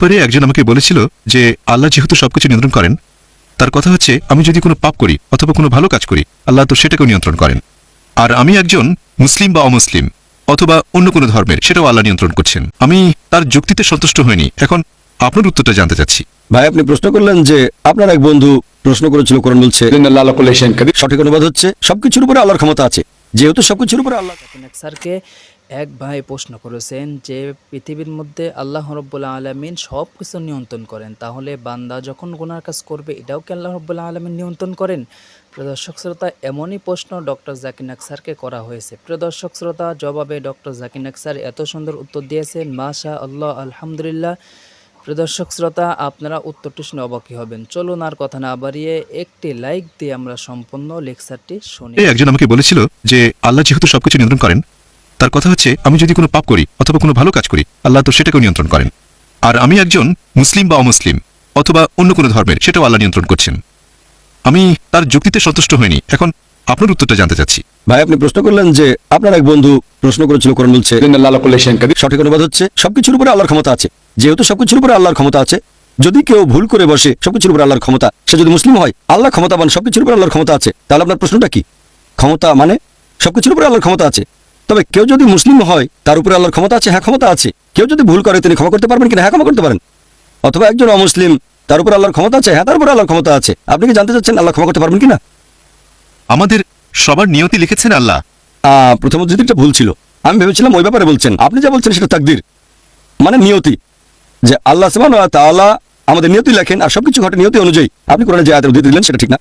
পরে একজন আমাকে বলেছিল যে আল্লাহ যেহেতু সবকিছু নিয়ন্ত্রণ করেন, তার কথা হচ্ছে আমি যদি কোনো পাপ করি অথবা কোনো ভালো কাজ করি, আল্লাহ তো সেটাকেও নিয়ন্ত্রণ করেন। আর আমি একজন মুসলিম বা অমুসলিম অথবা অন্য কোনো ধর্মের, সেটাও আল্লাহ নিয়ন্ত্রণ করছেন। আমি তার যুক্তিতে সন্তুষ্ট হইনি। এখন আপনার উত্তরটা জানতে চাচ্ছি। ভাই, আপনি প্রশ্ন করলেন যে আপনার এক বন্ধু প্রশ্ন করেছিল, কোরআন বলছে সঠিক অনুবাদ হচ্ছে সবকিছুর উপরে আল্লাহর ক্ষমতা আছে, যেহেতু সবকিছুর উপরে আল্লাহ। স্যারকে এক ভাই প্রশ্ন করেছেন যে পৃথিবীর মধ্যে আল্লাহ রব্বুল আলামিন সব কিছু নিয়ন্ত্রণ করেন, তাহলে বান্দা যখন গুনার কাজ করবে এটাও কি আল্লাহ রব্বুল আলামিন নিয়ন্ত্রণ করেন? প্রিয় দর্শক শ্রোতা, এমনই প্রশ্ন ডক্টর জাকির নায়েক স্যারকে করা হয়েছে। প্রিয় দর্শক শ্রোতা, জবাবে ডক্টর জাকির নায়েক স্যার এত সুন্দর উত্তর দিয়েছেন, মাশা আল্লাহ, আলহামদুলিল্লাহ। প্রিয় দর্শক শ্রোতা, আপনারা উত্তরটি শুনে অবাকই হবেন। চলুন আর কথা না বাড়িয়ে একটি লাইক দিয়ে আমরা সম্পূর্ণ লেকচারটি শুনি। একজন আমাকে বলেছিল যে আল্লাহ যেহেতু সবকিছু নিয়ন্ত্রণ করেন, তার কথা হচ্ছে আমি যদি কোনো পাপ করি অথবা কোনো ভালো কাজ করি, আল্লাহ তো সেটাকেও নিয়ন্ত্রণ করেন। আর আমি একজন মুসলিম বা অমুসলিম অথবা অন্য কোনো ধর্মের, সেটাও আল্লাহ নিয়ন্ত্রণ করছেন। আমি তার যুক্তিতে সন্তুষ্ট হইনি। এখন আপনার উত্তরটা জানতে চাচ্ছি। ভাই, আপনি প্রশ্ন করলেন যে আপনার এক বন্ধু প্রশ্ন করেছিল, কোরআন বলছে সঠিক অনুবাদ হচ্ছে সবকিছুর উপরে আল্লাহর ক্ষমতা আছে, যেহেতু সবকিছুর উপরে আল্লাহর ক্ষমতা আছে, যদি কেউ ভুল করে বসে সবকিছুর উপরে আল্লাহর ক্ষমতা, সে যদি মুসলিম হয়, আল্লাহ ক্ষমতাবান, সবকিছুর উপরে আল্লাহর ক্ষমতা আছে, তাহলে আপনার প্রশ্নটা কি? ক্ষমতা মানে সবকিছুর উপরে আল্লাহর ক্ষমতা আছে, তবে কেউ যদি মুসলিম হয় তার উপরে আল্লাহর ক্ষমতা আছে, হ্যাঁ ক্ষমতা আছে। কেউ যদি ভুল করে তিনি ক্ষমা করতে পারবেন কিনা? হ্যাঁ ক্ষমা করতে পারেন। অথবা একজন অমুসলিম, তার উপর আল্লাহর ক্ষমতা আছে, হ্যাঁ তার উপরে আল্লাহর ক্ষমতা আছে। আপনি কি জানতে চাচ্ছেন আল্লাহ ক্ষমা করতে পারবেন কিনা? আমাদের সবার নিয়তি লিখেছেন আল্লাহ। প্রথম উদ্ধৃতিটা ভুল ছিল, আমি ভেবেছিলাম ওই ব্যাপারে বলছেন। আপনি যা বলছেন সেটা তাকদির, মানে নিয়তি, যে আল্লাহ সুবহানাহু ওয়া তাআলা আমাদের নিয়তি লেখেন আর সবকিছু ঘটে নিয়তি অনুযায়ী। আপনি কোরআনে যে আয়াতের উদ্ধৃতি দিলেন সেটা ঠিক না।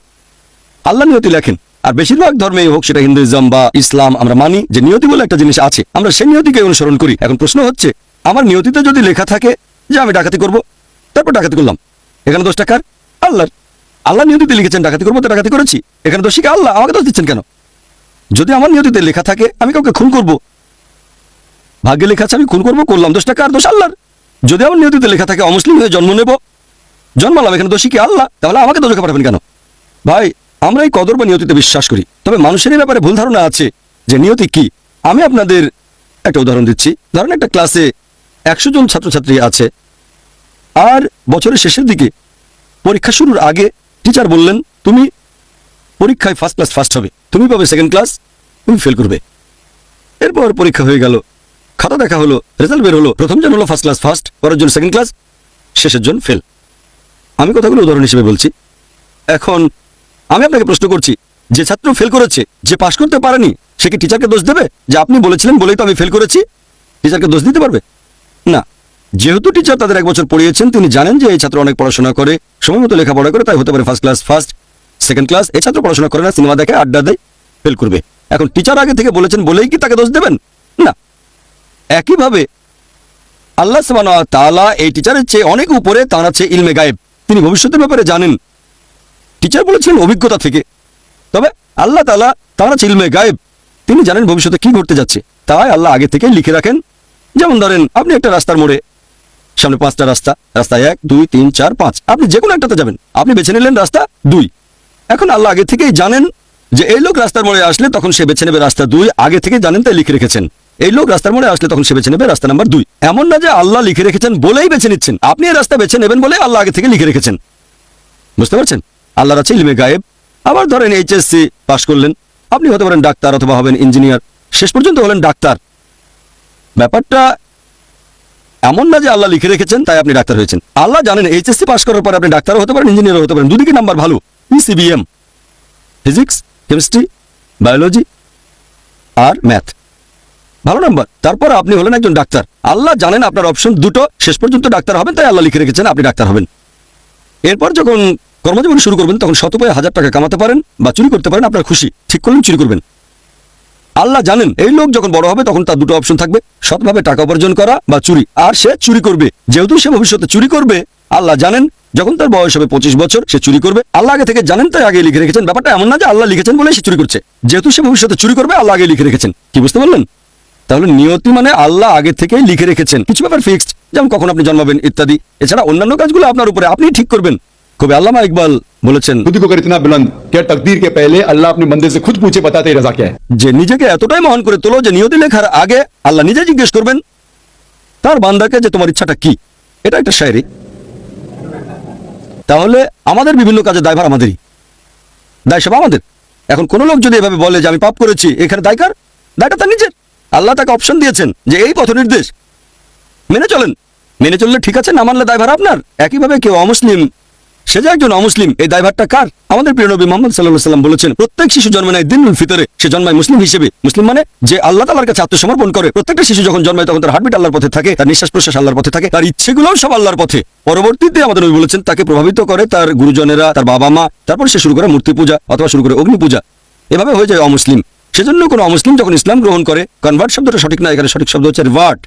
আল্লাহ নিয়তি লেখেন, আর বেশিরভাগ ধর্মেই হোক, সেটা হিন্দুইজম বা ইসলাম, আমরা মানি যে নিয়তি বলে একটা জিনিস আছে, আমরা সেই নিয়তিকে অনুসরণ করি। এখন প্রশ্ন হচ্ছে, আমার নিয়তিতে যদি লেখা থাকে যে আমি ডাকাতি করব, তারপর ডাকাতি করলাম, এখানে দোষটা কার? আল্লাহর। আল্লাহ নিয়তিতে লিখেছেন ডাকাতি করবো, তো ডাকাতি করেছি, এখানে দোষী কে? আল্লাহ। আমাকে দোষ দিচ্ছেন কেন? যদি আমার নিয়তিতে লেখা থাকে আমি কাউকে খুন করব, ভাগ্যে লেখা আছে আমি খুন করবো, করলাম, দোষটা কার? দোষ আল্লাহর। যদি আমার নিয়তিতে লেখা থাকে অমুসলিম হয়ে জন্ম নেব, জন্মালাম, এখানে দোষী কি? আল্লাহ। তাহলে আমাকে দোষকে পাঠাবেন কেন? ভাই, আমরা এই কদর বা নিয়তিতে বিশ্বাস করি, তবে মানুষের এই ব্যাপারে ভুল ধারণা আছে যে নিয়তি কি। আমি আপনাদের একটা উদাহরণ দিচ্ছি। ধরেন একটা ক্লাসে 100 জন ছাত্রছাত্রী আছে, আর বছরের শেষের দিকে পরীক্ষা শুরুর আগে টিচার বললেন তুমি পরীক্ষায় ফার্স্ট ক্লাস ফার্স্ট হবে, তুমি পাবে সেকেন্ড ক্লাস, তুমি ফেল করবে। এরপর পরীক্ষা হয়ে গেল, খাতা দেখা হলো, রেজাল্ট বের হলো, প্রথম জন হলো ফার্স্ট ক্লাস ফার্স্ট, পরের জন সেকেন্ড ক্লাস, শেষের জন ফেল। আমি কথাগুলো উদাহরণ হিসেবে বলছি। এখন আমি আপনাকে প্রশ্ন করছি, যে ছাত্র ফেল করেছে, যে পাশ করতে পারেনি, সে কি টিচারকে দোষ দেবে যে আপনি বলেছিলেন বলেই তো আমি ফেল করেছি? টিচারকে দোষ দিতে পারবে না। যেহেতু টিচার তাদের 1 বছর পড়িয়েছেন, তিনি জানেন যে এই ছাত্র অনেক পড়াশোনা করে, সময় মতো লেখাপড়া করে, তাই হতে পারে first class first, second class. এই ছাত্র পড়াশোনা করে না, সিনেমা দেখে, আড্ডা দেয়, ফেল করবে। এখন টিচার আগে থেকে বলেছেন বলেই কি তাকে দোষ দেবেন? না। একইভাবে আল্লাহ সুবহানাহু ওয়া তাআলা এই টিচারের চেয়ে অনেক উপরে, তার আছে ইলমে গায়েব, তিনি ভবিষ্যতের ব্যাপারে জানেন। টিচার বলেছিলেন অভিজ্ঞতা থেকে, তবে আল্লাহ তাআলা তার আছে ইলমে গায়েব, তিনি জানেন ভবিষ্যতে কি ঘটতে যাচ্ছে, তাই আল্লাহ আগে থেকে লিখে রাখেন। যেমন ধরেন আপনি একটা রাস্তার মোড়ে, সামনে 5টা রাস্তা, রাস্তা 1 2 3 4 5, আপনি যে কোনো একটাতে যাবেন, আপনি বেছে নিলেন রাস্তা 2। এখন আল্লাহ আগে থেকেই জানেন যে এই লোক রাস্তার মোড়ে আসলে তখন সে বেছে নেবে রাস্তা 2, আগে থেকে জানেন, তাই লিখে রেখেছেন। এই লোক রাস্তার মোড়ে আসলে তখন সে বেছে নেবে রাস্তা নাম্বার 2। এমন না যে আল্লাহ লিখে রেখেছেন বলেই বেছে নিচ্ছেন, আপনি এই রাস্তা বেছে নেবেন বলে আল্লাহ আগে থেকে লিখে রেখেছেন। বুঝতে পারছেন? আল্লাহর আছে ইলমে গায়েব। আবার ধরেন এইচএসসি পাশ করলেন, আপনি হতে পারেন ডাক্তার অথবা হবেন ইঞ্জিনিয়ার, শেষ পর্যন্ত হলেন ডাক্তার। ব্যাপারটা এমন না যে আল্লাহ লিখে রেখেছেন তাই আপনি ডাক্তার হয়েছেন। আল্লাহ জানেন এইচএসসি পাশ করার পরে আপনি ডাক্তারও হতে পারেন, ইঞ্জিনিয়ারও হতে পারেন, দুদিকে নাম্বার ভালো, পিসিবিএম, ফিজিক্স, কেমিস্ট্রি, বায়োলজি আর ম্যাথ, ভালো নাম্বার, তারপর আপনি হলেন একজন ডাক্তার। আল্লাহ জানেন আপনার অপশন দুটো, শেষ পর্যন্ত ডাক্তার হবেন, তাই আল্লাহ লিখে রেখেছেন আপনি ডাক্তার হবেন। এরপর যখন কর্মজীবন শুরু করবেন, তখন শত উপায়ে 1000 টাকা কামাতে পারেন বা চুরি করতে পারেন, আপনার খুশি, ঠিক করলেন চুরি করবেন। আল্লাহ জানেন এই লোক যখন বড় হবে তখন তার দুটো অপশন থাকবে, সৎভাবে টাকা উপার্জন করা বা চুরি, আর সে চুরি করবে। যেহেতু সে ভবিষ্যতে চুরি করবে, আল্লাহ জানেন যখন তার বয়স হবে 25 বছর সে চুরি করবে, আল্লাহ আগে থেকে জানেন, তাই আগে লিখে রেখেছেন। ব্যাপারটা এমন না যে আল্লাহ লিখেছেন বলে সে চুরি করছে, যেহেতু সে ভবিষ্যতে চুরি করবে আল্লাহ আগে লিখে রেখেছেন। কি বুঝতে পারলেন? তাহলে নিয়তি মানে আল্লাহ আগে থেকেই লিখে রেখেছেন, কিছু ব্যাপার ফিক্সড, যেমন কখন আপনি জন্মাবেন ইত্যাদি। এছাড়া অন্যান্য কাজগুলো আপনার উপরে, আপনি ঠিক করবেন। কবি আল্লামা ইকবাল বলেছেন, खुद को कर इतना बुलंद क्या तकदीर के पहले अल्लाह अपने बंदे से खुद पूछे बताते रजा क्या है। যে নিজেকে এতটাই মহান করে তোলো যে নিয়তি লেখার আগে আল্লাহ নিজে জিজ্ঞেস করবেন তার বান্দাকে যে তোমার ইচ্ছাটা কি। এটা একটা শায়রি। তাহলে আমাদের বিভিন্ন কাজে দায়ভার আমাদেরই, দায় সব আমাদের। এখন কোনো লোক যদি এভাবে বলে যে আমি পাপ করেছি, এখানে দায়কার, দায়টা তার নিজের। আল্লাহ তাকে অপশন দিয়েছেন যে এই পথ নির্দেশ, মেনে চলেন। মেনে চললে ঠিক আছে, না মানলে দায়ভার আপনার। একইভাবে কেউ অমুসলিম, সে যে একজন অমুসলিম, এই দায়ভারটা কার? আমাদের প্রিয় নবী মুহাম্মদ সাল্লাল্লাহু আলাইহি ওয়াসাল্লাম বলেছেন, প্রত্যেক শিশু জন্মে নেয় দিনুল ফিতরে, সে জন্মায় মুসলিম হিসেবে। মুসলিম মানে যে আল্লাহ তাআলার কাছে আত্মসমর্পণ করে। প্রত্যেকটা শিশু যখন জন্মায় তখন তার হার্টবিট আল্লাহর পথে থাকে, তার নিঃশ্বাস প্রশ্বাস আল্লাহর পথে থাকে, তার ইচ্ছেগুলোও সব আল্লাহর পথে। পরবর্তীতে আমাদের নবী বলেছেন তাকে প্রভাবিত করে তার গুরুজনেরা, তার বাবা মা, তারপর সে শুরু করে মূর্তি পূজা অথবা শুরু করে অগ্নি পূজা, এভাবে হয়ে যায় অমুসলিম। সেজন্য কোনো অমুসলিম যখন ইসলাম গ্রহণ করে, কনভার্ট শব্দটা সঠিক না, এখানে সঠিক শব্দ হচ্ছে রিভার্ট।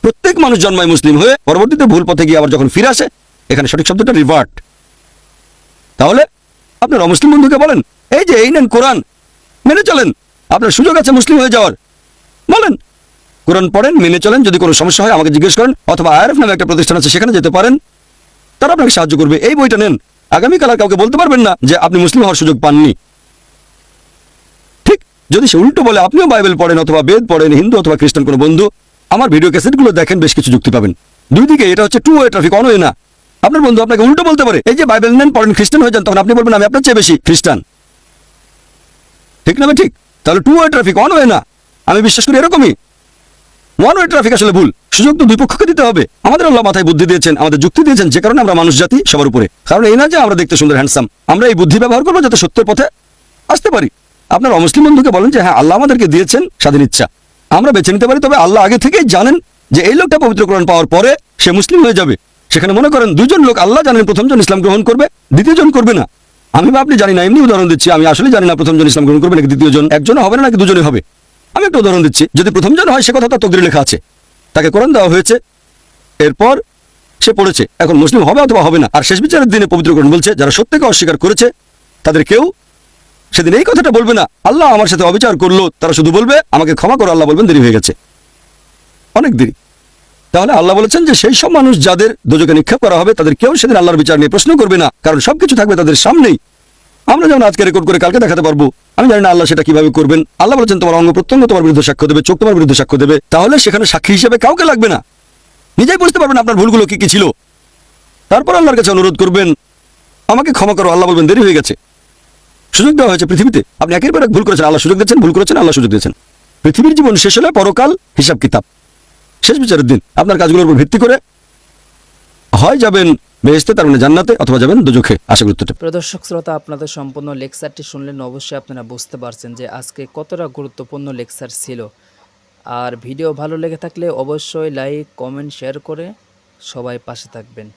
প্রত্যেক মানুষ জন্মায় মুসলিম হয়ে, পরবর্তীতে ভুল পথে গিয়ে আবার যখন ফিরে আসে, এখানে সঠিক শব্দটা রিভার্ট। তাহলে আপনার অমুসলিম বন্ধুকে বলেন, এই যে এই নেন কোরআন, মেনে চলেন, আপনার সুযোগ আছে মুসলিম হয়ে যাওয়ার। বলেন, কোরআন পড়েন, মেনে চলেন। যদি কোনো সমস্যা হয় আমাকে জিজ্ঞেস করেন, অথবা আইআরএফ নামে একটা প্রতিষ্ঠান আছে, সেখানে যেতে পারেন, তারা আপনাকে সাহায্য করবে। এই বইটা নেন, আগামীকাল আর কাউকে বলতে পারবেন না যে আপনি মুসলিম হওয়ার সুযোগ পাননি। ঠিক যদি সে উল্টো বলে আপনিও বাইবেল পড়েন অথবা বেদ পড়েন, হিন্দু অথবা খ্রিস্টান কোনো বন্ধু, আমার ভিডিও ক্যাসেটগুলো দেখেন, বেশ কিছু যুক্তি পাবেন। দুই দিকে, এটা হচ্ছে two way traffic, one way না। আপনার বন্ধু আপনাকে উল্টো বলতে পারে, এই যে বাইবেল নেন, পড়েন, খ্রিস্টান হয়ে যান, তখন আপনি বলবেন আমি আপনার চেয়ে বেশি খ্রিস্টান। ঠিক না? ঠিক। তাহলে two way traffic, one way না। আমি বিশ্বাস করি এরকমই। ওয়ান ওয়ে ট্রাফিক আসলে ভুল। সুযোগ তো দুই পক্ষকে দিতে হবে। আমাদের আল্লাহ মাথায় বুদ্ধি দিয়েছেন, আমাদের যুক্তি দিয়েছেন, যে কারণে আমরা মানুষ জাতি সবার উপরে। কারণ এই না যে আমরা দেখতে সুন্দর হ্যান্ডসাম, আমরা এই বুদ্ধি ব্যবহার করবো যাতে সত্যের পথে আসতে পারি। আপনার অমুসলিম বন্ধুকে বলেন যে হ্যাঁ, আল্লাহ আমাদেরকে দিয়েছেন স্বাধীন ইচ্ছা, আমরা বেছে নিতে পারি, তবে আল্লাহ আগে থেকেই জানেন যে এই লোকটা পবিত্র কোরআন পাওয়ার পরে সে মুসলিম হয়ে যাবে। সেখানে মনে করেন দুজন লোক, আল্লাহ জানেন প্রথমজন ইসলাম গ্রহণ করবে, দ্বিতীয়জন করবে না। আমি বা আপনি জানি না, এমনি উদাহরণ দিচ্ছি, আমি আসলে জানি না প্রথমজন ইসলাম গ্রহণ করবে নাকি দ্বিতীয়জন, একজনও হবে না নাকি দুজনই হবে। আমি একটা উদাহরণ দিচ্ছি, যদি প্রথমজন হয় সে কথা তার তকদিরে লেখা আছে, তাকে কোরআন দেওয়া হয়েছে, এরপর সে পড়েছে, এখন মুসলিম হবে অথবা হবে না। আর শেষ বিচারের দিনে পবিত্র কোরআন বলছে যারা সত্যকে অস্বীকার করেছে তাদের কেউ সেদিন এই কথাটা বলবে না আল্লাহ আমার সাথে অবিচার করলো, তারা শুধু বলবে আমাকে ক্ষমা করো। আল্লাহ বলবেন দেরি হয়ে গেছে, অনেক দেরি। তাহলে আল্লাহ বলেছেন যে সেই সব মানুষ যাদের দোজখে নিক্ষেপ করা হবে তাদের কেউ সেদিন আল্লাহর বিচার নিয়ে প্রশ্ন করবে না, কারণ সবকিছু থাকবে তাদের সামনেই। আমরা যেমন আজকে রেকর্ড করে কালকে দেখাতে পারবো, আমি জানি না আল্লাহ সেটা কিভাবে করবেন। আল্লাহ বলেছেন তোমার অঙ্গ প্রত্যঙ্গ তোমার বিরুদ্ধে সাক্ষ্য দেবে, চোখ তোমার বিরুদ্ধে সাক্ষ্য দেবে। তাহলে সেখানে সাক্ষী হিসেবে কাউকে লাগবে না, নিজেই বুঝতে পারবেন আপনার ভুলগুলো কি কি ছিল। তারপর আল্লাহর কাছে অনুরোধ করবেন আমাকে ক্ষমা করো, আল্লাহ বলবেন দেরি হয়ে গেছে। সুযোগ দেওয়া হয়েছে পৃথিবীতে, আপনি একের পর এক ভুল করেছেন, আল্লাহ সুযোগ দিয়েছেন, ভুল করেছেন, আল্লাহ সুযোগ দিয়েছেন। পৃথিবীর জীবন শেষ হলে পরকাল হিসাব কিতাব, শেষ বিচারের দিন আপনার কাজগুলোর উপর ভিত্তি করে হয় যাবেন বেহেশতে, তার মানে জান্নাতে, অথবা যাবেন দোজখে। আশা করি উত্তরটা। প্রিয় দর্শক শ্রোতা, আপনাদের সম্পূর্ণ লেকচারটি শুনলেন, অবশ্যই আপনারা বুঝতে পারছেন যে আজকে কতটা গুরুত্বপূর্ণ লেকচার ছিল। আর ভিডিও ভালো লেগে থাকলে অবশ্যই লাইক, কমেন্ট, শেয়ার করে সবাই পাশে থাকবেন।